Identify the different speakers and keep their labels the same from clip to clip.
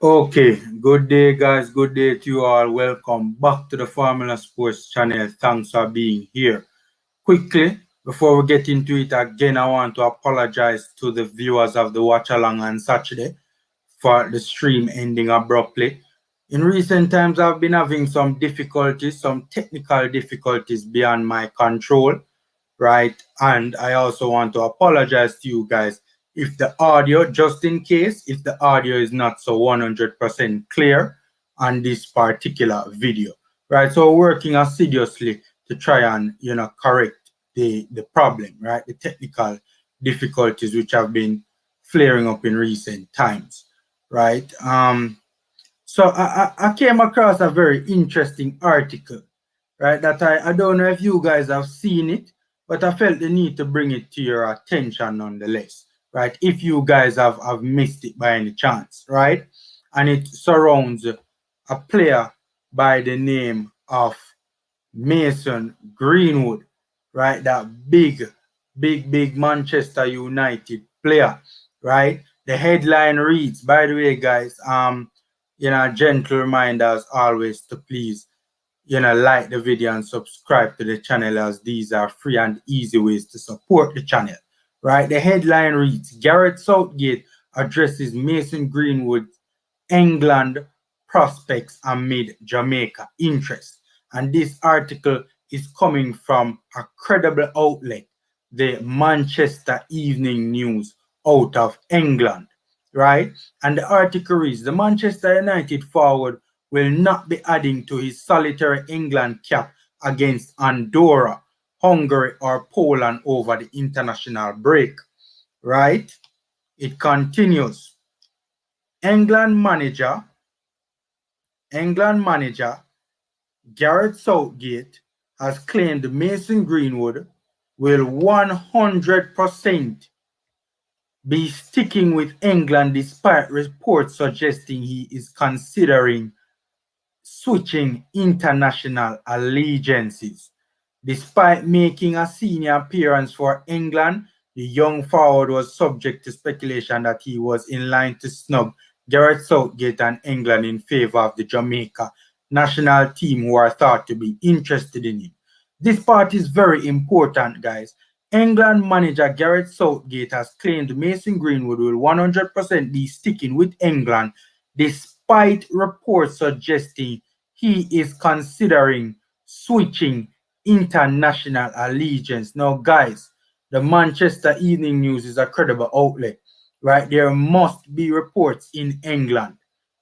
Speaker 1: Okay, good day, guys. Good day to you all. Welcome back to the Formula Sports channel. Thanks for being here. Quickly, before we get into it again, I want to apologize to the viewers of the watch along on Saturday for the stream ending abruptly. In recent times, I've been having some difficulties, some technical difficulties beyond my control, right? And I also want to apologize to you guys if the audio, just in case, if the audio is not so 100% clear on this particular video, right? So we're working assiduously to try and, correct the problem, right? The technical difficulties which have been flaring up in recent times, right? So I came across a very interesting article, right? That I don't know if you guys have seen it, but I felt the need to bring it to your attention nonetheless, right? If you guys have missed it by any chance, right? And it surrounds a player by the name of Mason Greenwood, right? That big Manchester United player, right? The headline reads, by the way, guys, gentle reminder as always to please, like the video and subscribe to the channel, as these are free and easy ways to support the channel, right? The headline reads, Gareth Southgate addresses Mason Greenwood England prospects amid Jamaica interest. And this article is coming from a credible outlet, the Manchester Evening News out of England, right? And the article reads, the Manchester United forward will not be adding to his solitary England cap against Andorra, Hungary, or Poland over the international break, right? It continues. England manager Gareth Southgate has claimed Mason Greenwood will 100% be sticking with England despite reports suggesting he is considering switching international allegiances. Despite making a senior appearance for England, the young forward was subject to speculation that he was in line to snub Gareth Southgate and England in favor of the Jamaica national team, who are thought to be interested in him. This part is very important, guys. England manager Gareth Southgate has claimed Mason Greenwood will 100% be sticking with England despite reports suggesting he is considering switching international allegiance. Now, guys, the Manchester Evening News is a credible outlet, right? There must be reports in England,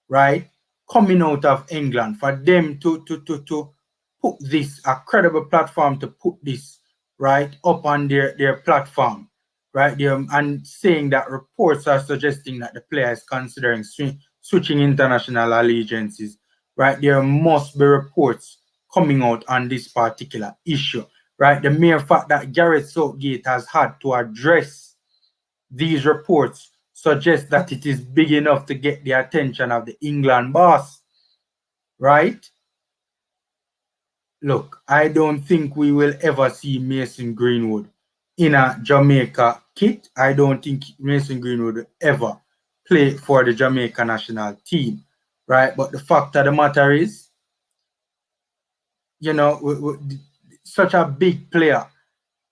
Speaker 1: right, coming out of England for them to put this, a credible platform to put this, right, up on their platform, right? And saying that reports are suggesting that the player is considering switching international allegiances, right? There must be reports coming out on this particular issue, right? The mere fact that Gareth Southgate has had to address these reports suggests that it is big enough to get the attention of the England boss, right? Look, I don't think we will ever see Mason Greenwood in a Jamaica kit. I don't think Mason Greenwood will ever play for the Jamaica national team, right? But the fact of the matter is, such a big player,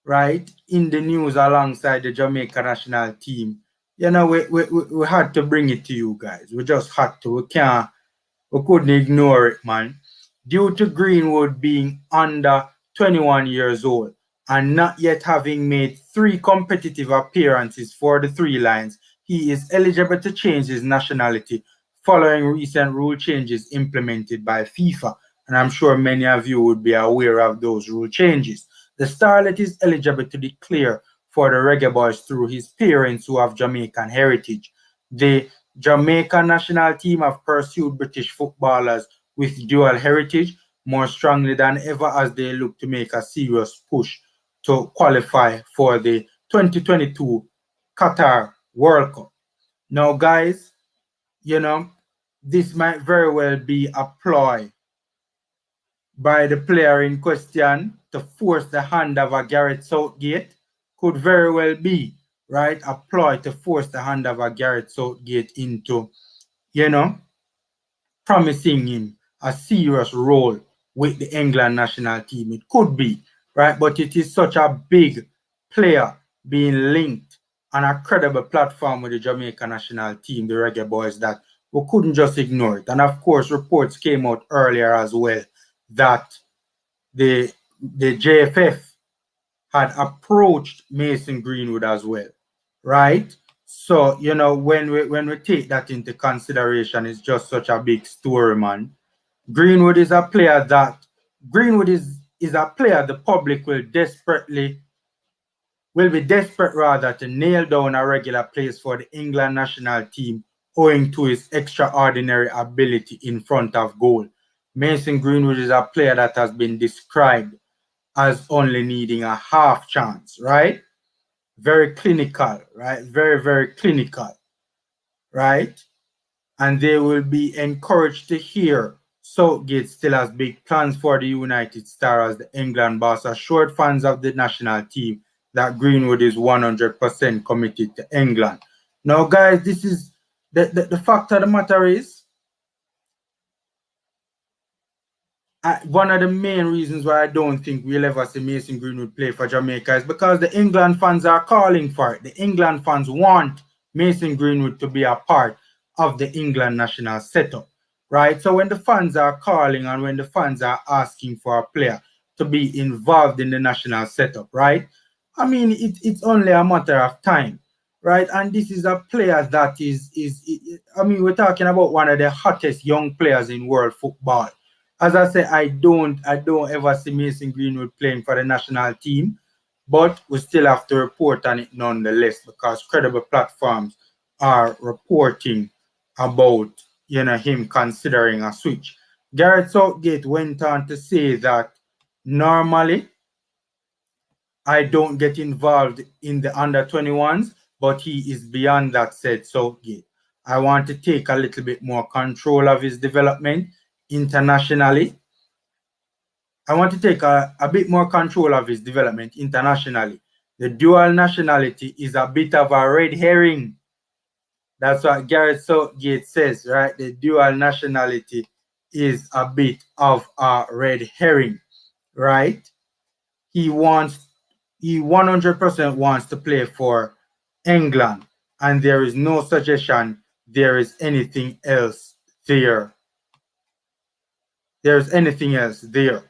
Speaker 1: right, in the news alongside the Jamaica national team, we had to bring it to you guys. We just had to. We couldn't ignore it, man. Due to Greenwood being under 21 years old and not yet having made 3 competitive appearances for the Three Lions, he is eligible to change his nationality following recent rule changes implemented by FIFA. And I'm sure many of you would be aware of those rule changes. The starlet is eligible to declare for the Reggae Boyz through his parents who have Jamaican heritage. The Jamaica national team have pursued British footballers with dual heritage more strongly than ever as they look to make a serious push to qualify for the 2022 Qatar World Cup. Now, guys, this might very well be a ploy by the player in question to force the hand of a Gareth Southgate. Could very well be, right, a ploy to force the hand of a Gareth Southgate into, promising him a serious role with the England national team. It could be, right? But it is such a big player being linked on a credible platform with the Jamaica national team, the Reggae Boyz, that we couldn't just ignore it. And of course, reports came out earlier as well that the JFF had approached Mason Greenwood as well, right? So, you know, when we take that into consideration, it's just such a big story, man. Greenwood is a player that Greenwood is a player the public will be desperate rather to nail down a regular place for the England national team owing to his extraordinary ability in front of goal. Mason Greenwood is a player that has been described as only needing a half chance, right? Very clinical, right? Very, very clinical, right? And they will be encouraged to hear Southgate still has big plans for the United Star as the England boss assured fans of the national team that Greenwood is 100% committed to England. Now, guys, this is the fact of the matter is, one of the main reasons why I don't think we'll ever see Mason Greenwood play for Jamaica is because the England fans are calling for it. The England fans want Mason Greenwood to be a part of the England national setup, right? So when the fans are calling and when the fans are asking for a player to be involved in the national setup, right? I mean, it's only a matter of time, right? And this is a player that I mean, we're talking about one of the hottest young players in world football. As I say, I don't ever see Mason Greenwood playing for the national team, but we still have to report on it nonetheless because credible platforms are reporting about, you know, him considering a switch. Gareth Southgate went on to say that normally I don't get involved in the under 21s, but he is beyond that, said Southgate. I want to take a little bit more control of his development internationally. I want to take a bit more control of his development internationally. The dual nationality is a bit of a red herring. That's what Gareth Southgate says, right? The dual nationality is a bit of a red herring, right? He 100% wants to play for England, and there is no suggestion there is anything else there. There's anything else there,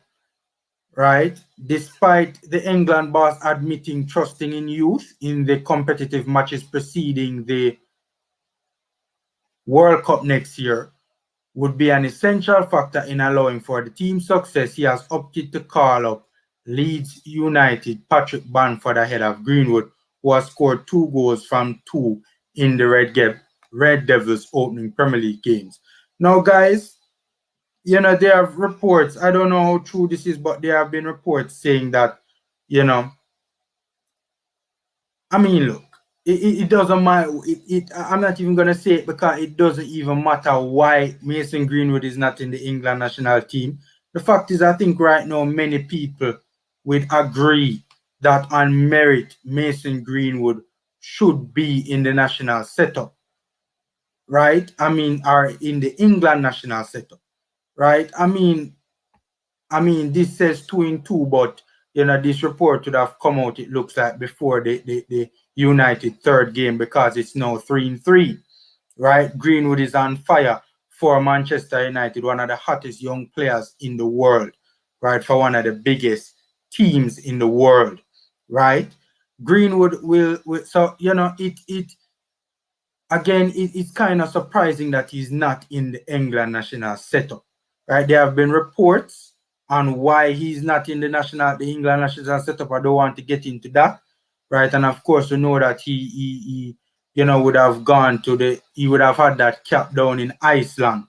Speaker 1: right? Despite the England boss admitting trusting in youth in the competitive matches preceding the World Cup next year would be an essential factor in allowing for the team's success, he has opted to call up Leeds United Patrick Bamford ahead of Greenwood, who has scored 2 goals from 2 in the Red Devils opening Premier League games. Now, guys, you know, there are reports, I don't know how true this is, but there have been reports saying that, you know, I mean, look, it doesn't matter. I'm not even going to say it because it doesn't even matter why Mason Greenwood is not in the England national team. The fact is, I think right now many people would agree that on merit, Mason Greenwood should be in the national setup, right? I mean, or in the England national setup, right? I mean, this says 2-2, but you know, this report would have come out, it looks like, before the United third game because it's now 3-3, right? Greenwood is on fire for Manchester United, one of the hottest young players in the world, right? For one of the biggest teams in the world, right? Greenwood will so you know, it's kind of surprising that he's not in the England national setup, right? There have been reports on why he's not in the England national setup. I don't want to get into that, right? And of course, we know that he you know, would have gone to he would have had that cap down in Iceland,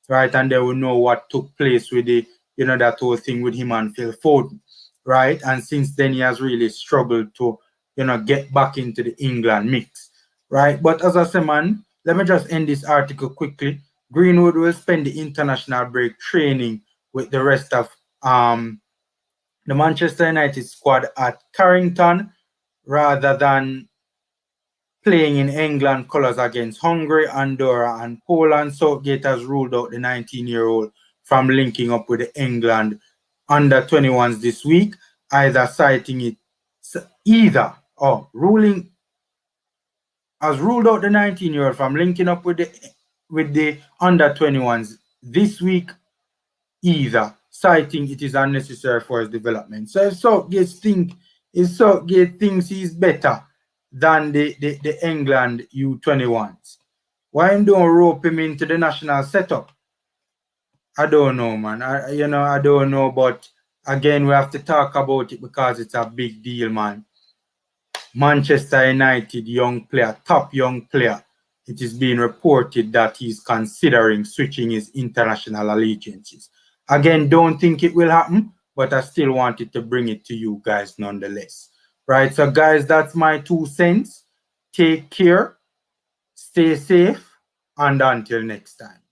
Speaker 1: right? And they will know what took place with the, you know, that whole thing with him and Phil Foden, right? And since then, he has really struggled to, you know, get back into the England mix, right? But as I say, man, let me just end this article quickly. Greenwood will spend the international break training with the rest of the Manchester United squad at Carrington rather than playing in England colours against Hungary, Andorra and Poland. Southgate has ruled out the 19-year-old from linking up with the England under-21s this week, either citing it ruling has ruled out the 19-year-old from linking up with the under-21s this week, either citing it is unnecessary for his development. So if Southgate thinks he's better than the England U21s, why him don't rope him into the national setup? I don't know, man. I don't know, but again, we have to talk about it because it's a big deal, man. Manchester United top young player. It is being reported that he's considering switching his international allegiances. Again, don't think it will happen, but I still wanted to bring it to you guys nonetheless. Right, so guys, that's my 2 cents. Take care, stay safe, and until next time.